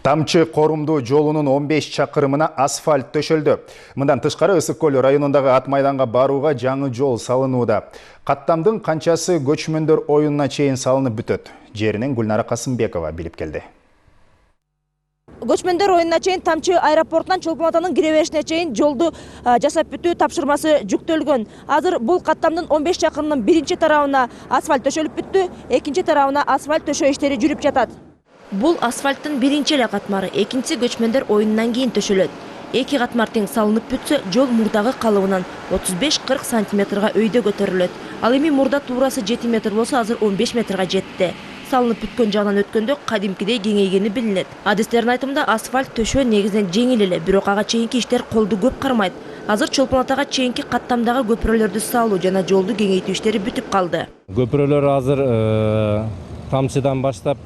Тамчы Корумду жолунун 15 чакырымына асфальт төшөлдү. Мындан тышкары Ысык көл районундагы ат майданга барууга жаңы жол салынууда. Каттамдын канчасы көчмөндөр оюнуна чейин салынып бүтөт. Жеринен Гүлнара Касымбекова билип келди. Көчмөндөр оюнуна чейин Тамчы аэропортунан Чолпон атанын кире беришине чейин жолду жасап бүтүү тапшырмасы жүктөлгөн. Азыр бул каттамдын 15 чакырымынын биринчи тарабына асфальт төшөлүп бүттү, экинчи тарабына асфальт төшөө иштери жүрүп жатат. Бул асфальттын биринчи эле катмары, экинчиси көчмөндөр оюнунан кийин төшөлөт. Эки катмар тең салынып бүтсө, жол мурдагы калыбынан 35-40 сантиметрга өйдө көтөрүлөт. Ал эми мурда туурасы 7 метр болсо, азыр 15 метрга жетти. Салынып бүткөн жагынан өткөндө кадимкидей кеңейгени билинет. Адистердин айтымында асфальт төшөө негизинен жеңил эле, бирок ага чейинки иштер колду көп кармайт. Азыр Чолпон атага чейинки каттамдагы көпүрөлөрдү салуу жана жолду кеңейтүү иштери бүтүп калды. Көпүрөлөр азыр Тамчыдан баштап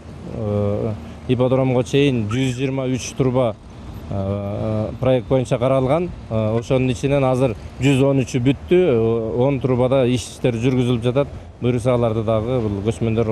ипподромго чейин 123 труба проект боюнча каралган. Ошонун ичинен азыр 113 бүттү, 10 трубада иштер жүргүзүлүп жатат. Буюрса аларды дагы бул көчмөндөр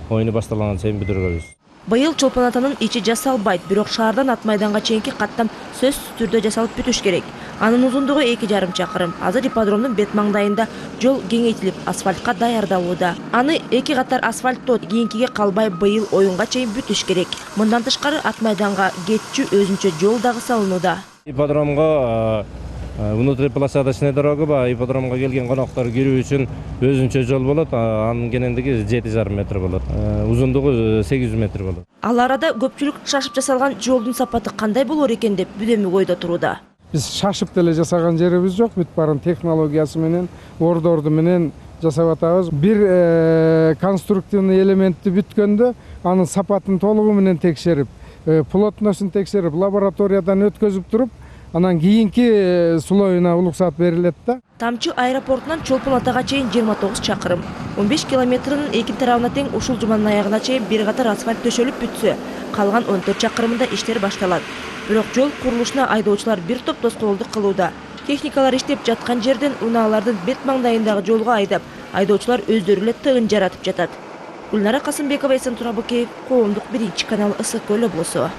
оюну башталгандан чейин бүтүрөбүз. Быйыл Чолпон атанын ичи жасалбайт, бирок шаардан ат майданга чейинки каттам сөзсүз түрдө жасалып бүтүш керек. Анын узундугу 2,5 чакырым. Азыр ипподромдун бет маңдайында жол кеңейтилип, асфальтка даярдалууда. Аны 2 катар асфальттоо кийинкиге калбай быйыл оюнга чейин бүтүш керек. Мындан тышкары ат майданга кетчү өзүнчө жол дагы салынууда. Ипподромго внутрипосадочный дорога ипподромго келген коноктор кирүү үчүн өзүнчө жол болот. Анын кенендиги 7,5 метр болот. Узундугу 800 метр болот. Ал арада көпчүлүк шашып жасалган жолдун сапаты кандай болор экен деп бүдөмүк ойдо турууда. Биз шашып деле жасаган жерибиз жок, бүт баарын технологиясы менен, ордорду менен жасап атабыз. Бир конструктивный элементти бүткөндө анын сапатын толугу менен текшерип, плотностун текшерип, лабораториядан өткөзүп туруп, анан кийинки слоюна уруксат берилет да. Тамчы аэропортунан Чолпон атага чейин 29 чакырым. 15 километринин эки тарабына тең ушул жуманын аягына чейин бир катар асфальт төшөлүп бүтсө, калган 14 чакырымында иштер башталат. Бирок жол курулушуна айдоочулар бир топ тоскоолдук кылууда. Техникалар иштеп жаткан жерден унаалардын бет маңдайындагы жолго айдап, айдоочулар өздөрү эле тыгын жаратып жатат. Гүлнара Касымбекова, Эсен Турабыкеев, Коомдук 1 канал, Ысык көл облусу.